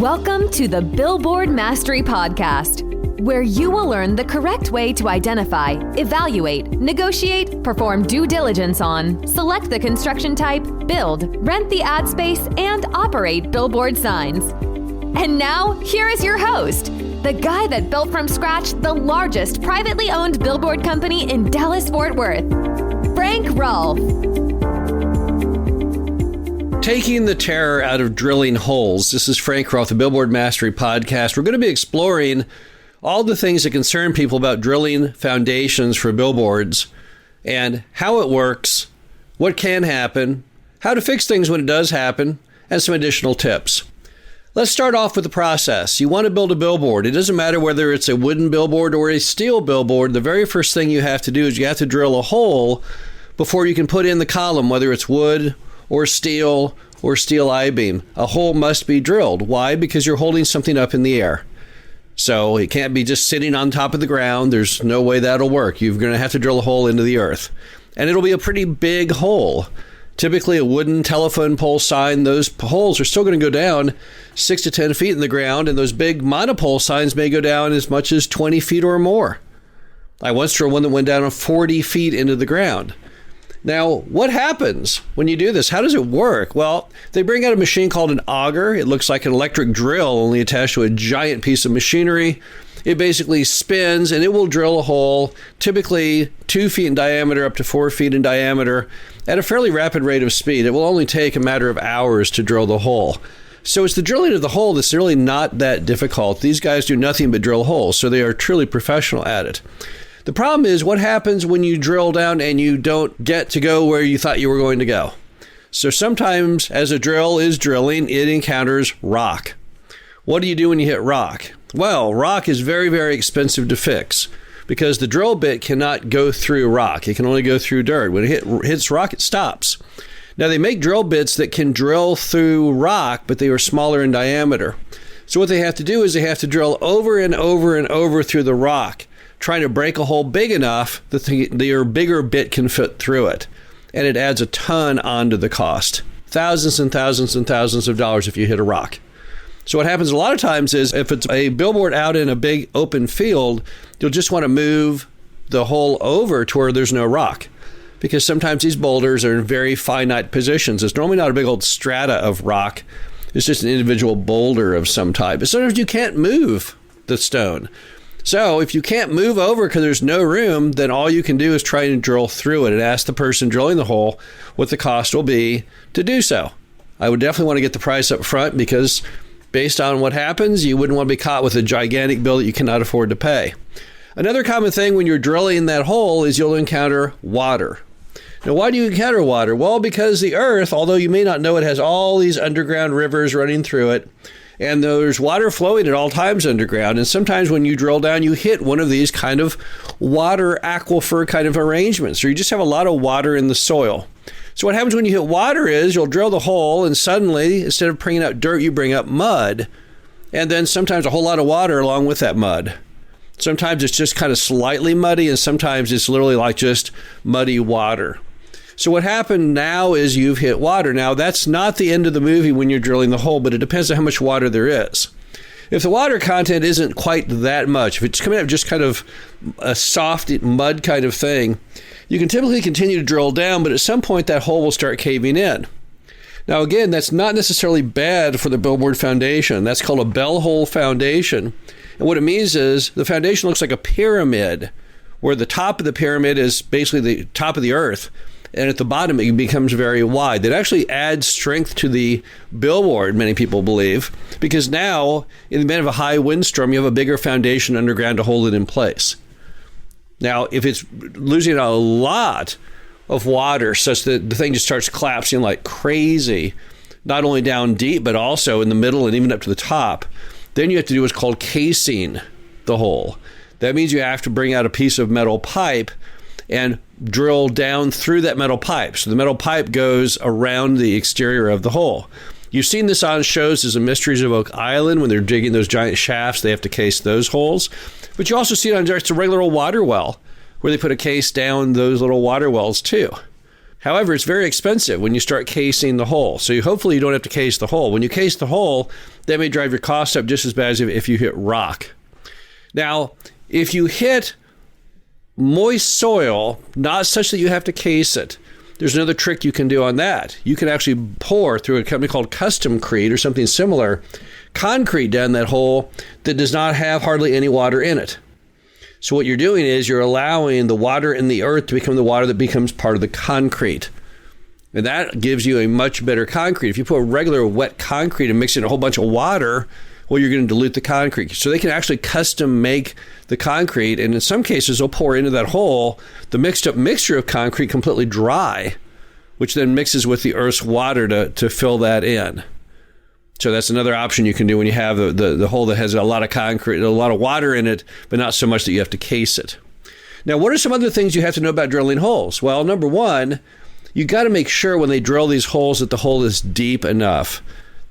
Welcome to the Billboard Mastery Podcast, where you will learn the correct way to identify, evaluate, negotiate, perform due diligence on, select the construction type, build, rent the ad space, and operate billboard signs. And now, here is your host, the guy that built from scratch the largest privately owned billboard company in Dallas-Fort Worth, Frank Rolfe. Taking the terror out of drilling holes. This is Frank Rolfe, the Billboard Mastery Podcast. We're going to be exploring all the things that concern people about drilling foundations for billboards and how it works, what can happen, how to fix things when it does happen, and some additional tips. Let's start off with the process. You want to build a billboard. It doesn't matter whether it's a wooden billboard or a steel billboard. The very first thing you have to do is you have to drill a hole before you can put in the column, whether it's wood or steel I-beam. A hole must be drilled. Why? Because you're holding something up in the air. So it can't be just sitting on top of the ground. There's no way that'll work. You're going to have to drill a hole into the earth. And it'll be a pretty big hole. Typically a wooden telephone pole sign, those holes are still going to go down 6 to 10 feet in the ground, and those big monopole signs may go down as much as 20 feet or more. I once drilled one that went down 40 feet into the ground. Now, what happens when you do this? How does it work? Well, they bring out a machine called an auger. It looks like an electric drill, only attached to a giant piece of machinery. It basically spins, and it will drill a hole, typically 2 feet in diameter up to 4 feet in diameter, at a fairly rapid rate of speed. It will only take a matter of hours to drill the hole. So it's the drilling of the hole that's really not that difficult. These guys do nothing but drill holes, so they are truly professional at it. The problem is, what happens when you drill down and you don't get to go where you thought you were going to go? So sometimes, as a drill is drilling, it encounters rock. What do you do when you hit rock? Well, rock is very, very expensive to fix because the drill bit cannot go through rock. It can only go through dirt. When it hits rock, it stops. Now, they make drill bits that can drill through rock, but they are smaller in diameter. So what they have to do is they have to drill over and over and over through the rock, trying to break a hole big enough that your bigger bit can fit through it. And it adds a ton onto the cost. Thousands and thousands and thousands of dollars if you hit a rock. So what happens a lot of times is if it's a billboard out in a big open field, you'll just want to move the hole over to where there's no rock. Because sometimes these boulders are in very finite positions. It's normally not a big old strata of rock. It's just an individual boulder of some type. But sometimes you can't move the stone. So if you can't move over because there's no room, then all you can do is try and drill through it and ask the person drilling the hole what the cost will be to do so. I would definitely want to get the price up front because based on what happens, you wouldn't want to be caught with a gigantic bill that you cannot afford to pay. Another common thing when you're drilling that hole is you'll encounter water. Now, why do you encounter water? Well, because the earth, although you may not know it, has all these underground rivers running through it. And there's water flowing at all times underground. And sometimes when you drill down, you hit one of these kind of water aquifer kind of arrangements, or you just have a lot of water in the soil. So what happens when you hit water is you'll drill the hole and suddenly, instead of bringing out dirt, you bring up mud. And then sometimes a whole lot of water along with that mud. Sometimes it's just kind of slightly muddy, and sometimes it's literally like just muddy water. So what happened now is you've hit water. Now, that's not the end of the movie when you're drilling the hole, but it depends on how much water there is. If the water content isn't quite that much, if it's coming out just kind of a soft mud kind of thing, you can typically continue to drill down, but at some point that hole will start caving in. Now, again, that's not necessarily bad for the billboard foundation. That's called a bell hole foundation. And what it means is the foundation looks like a pyramid, where the top of the pyramid is basically the top of the earth. And at the bottom, it becomes very wide. That actually adds strength to the billboard, many people believe, because now, in the event of a high windstorm, you have a bigger foundation underground to hold it in place. Now, if it's losing a lot of water such that the thing just starts collapsing like crazy, not only down deep, but also in the middle and even up to the top, then you have to do what's called casing the hole. That means you have to bring out a piece of metal pipe and drill down through that metal pipe. So the metal pipe goes around the exterior of the hole. You've seen this on shows as the Mysteries of Oak Island when they're digging those giant shafts, they have to case those holes. But you also see it on just a regular old water well where they put a case down those little water wells too. However, it's very expensive when you start casing the hole. So hopefully you don't have to case the hole. When you case the hole, that may drive your cost up just as bad as if you hit rock. Now, if you hit moist soil, not such that you have to case it, there's another trick you can do on that. You can actually pour through a company called Customcrete or something similar, concrete down that hole that does not have hardly any water in it. So what you're doing is you're allowing the water in the earth to become the water that becomes part of the concrete. And that gives you a much better concrete. If you put regular wet concrete and mix in a whole bunch of water, well, you're going to dilute the concrete. So they can actually custom make the concrete. And in some cases, they'll pour into that hole the mixed up mixture of concrete completely dry, which then mixes with the earth's water to fill that in. So that's another option you can do when you have the hole that has a lot of concrete, a lot of water in it, but not so much that you have to case it. Now, what are some other things you have to know about drilling holes? Well, number one, you got to make sure when they drill these holes that the hole is deep enough.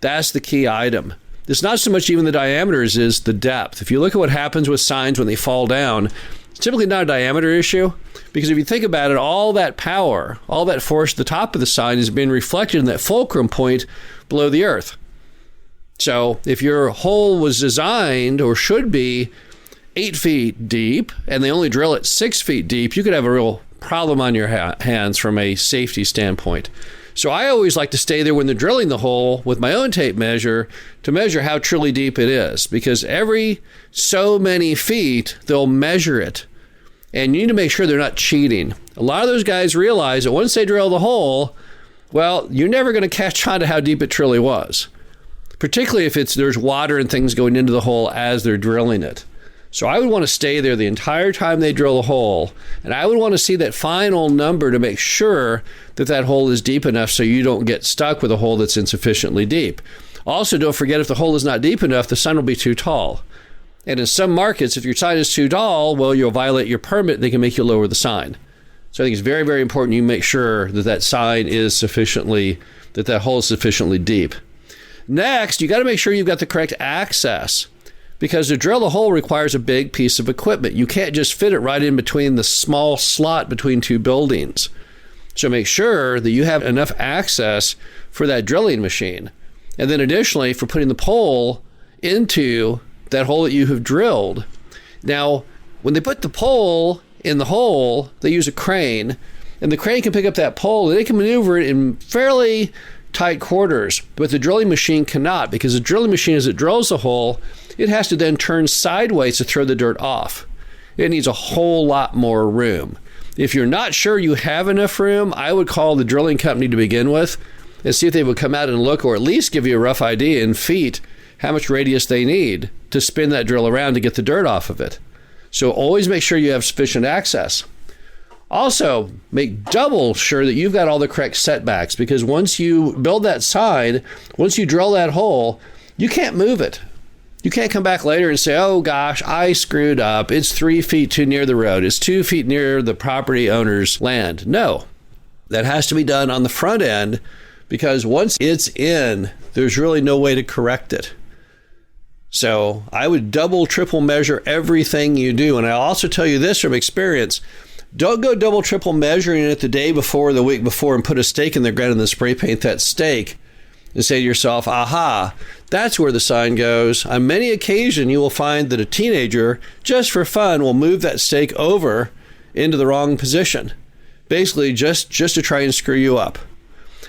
That's the key item. It's not so much even the diameters as the depth. If you look at what happens with signs when they fall down, it's typically not a diameter issue, because if you think about it, all that power, all that force at the top of the sign is being reflected in that fulcrum point below the earth. So if your hole was designed or should be 8 feet deep and they only drill it 6 feet deep, you could have a real problem on your hands from a safety standpoint. So I always like to stay there when they're drilling the hole with my own tape measure to measure how truly deep it is, because every so many feet they'll measure it. And you need to make sure they're not cheating. A lot of those guys realize that once they drill the hole, well, you're never going to catch on to how deep it truly was. Particularly if there's water and things going into the hole as they're drilling it. So I would want to stay there the entire time they drill a hole, and I would want to see that final number to make sure that that hole is deep enough so you don't get stuck with a hole that's insufficiently deep. Also, don't forget, if the hole is not deep enough, the sign will be too tall. And in some markets, if your sign is too tall, well, you'll violate your permit. They can make you lower the sign. So I think it's very, very important you make sure that that sign is that hole is sufficiently deep. Next, you got to make sure you've got the correct access, because to drill the hole requires a big piece of equipment. You can't just fit it right in between the small slot between two buildings. So make sure that you have enough access for that drilling machine. And then additionally, for putting the pole into that hole that you have drilled. Now, when they put the pole in the hole, they use a crane, and the crane can pick up that pole and they can maneuver it in fairly tight quarters, but the drilling machine cannot, because the drilling machine, as it drills the hole, it has to then turn sideways to throw the dirt off. It needs a whole lot more room. If you're not sure you have enough room, I would call the drilling company to begin with and see if they would come out and look, or at least give you a rough idea in feet how much radius they need to spin that drill around to get the dirt off of it. So always make sure you have sufficient access. Also, make double sure that you've got all the correct setbacks, because once you build that sign, once you drill that hole, you can't move it. You can't come back later and say, oh gosh, I screwed up. It's 3 feet too near the road. It's 2 feet near the property owner's land. No, that has to be done on the front end, because once it's in, there's really no way to correct it. So I would double, triple measure everything you do. And I'll also tell you this from experience. Don't go double, triple measuring it the day before, the week before, and put a stake in the ground and then spray paint that stake and say to yourself, aha, that's where the sign goes. On many occasions, you will find that a teenager, just for fun, will move that stake over into the wrong position, basically just to try and screw you up.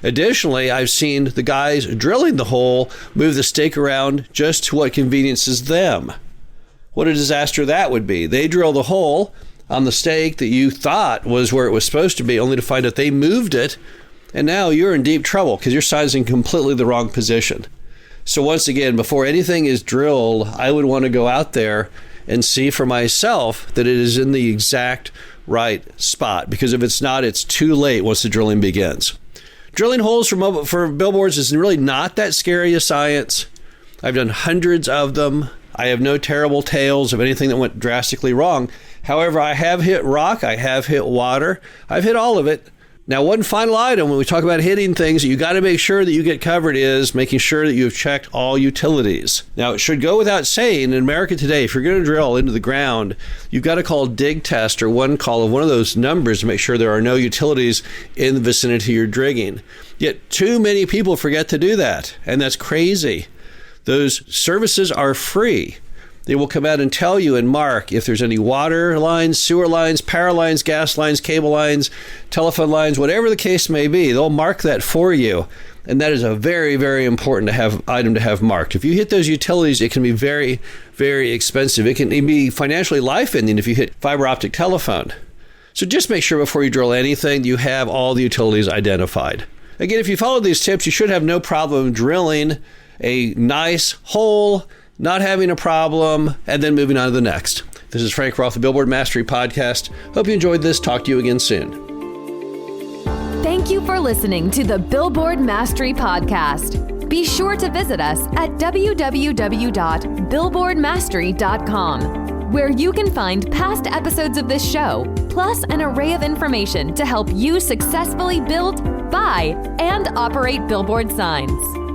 Additionally, I've seen the guys drilling the hole move the stake around just to what conveniences them. What a disaster that would be. They drill the hole on the stake that you thought was where it was supposed to be, only to find out they moved it, and now you're in deep trouble because you're sizing completely the wrong position. So once again, before anything is drilled, I would want to go out there and see for myself that it is in the exact right spot, because if it's not, it's too late once the drilling begins. Drilling holes for billboards is really not that scary a science. I've done hundreds of them. I have no terrible tales of anything that went drastically wrong. However, I have hit rock, I have hit water, I've hit all of it. Now, one final item when we talk about hitting things that you got to make sure that you get covered is making sure that you've checked all utilities. Now, it should go without saying, in America today, if you're going to drill into the ground, you've got to call dig test or one call of one of those numbers to make sure there are no utilities in the vicinity you're digging. Yet too many people forget to do that, and that's crazy. Those services are free. They will come out and tell you and mark if there's any water lines, sewer lines, power lines, gas lines, cable lines, telephone lines, whatever the case may be. They'll mark that for you. And that is a very, very important item to have marked. If you hit those utilities, it can be very, very expensive. It can be financially life-ending if you hit fiber optic telephone. So just make sure before you drill anything, you have all the utilities identified. Again, if you follow these tips, you should have no problem drilling a nice hole, not having a problem, and then moving on to the next. This is Frank Roth, the Billboard Mastery Podcast. Hope you enjoyed this. Talk to you again soon. Thank you for listening to the Billboard Mastery Podcast. Be sure to visit us at www.billboardmastery.com, where you can find past episodes of this show, plus an array of information to help you successfully build, buy, and operate billboard signs.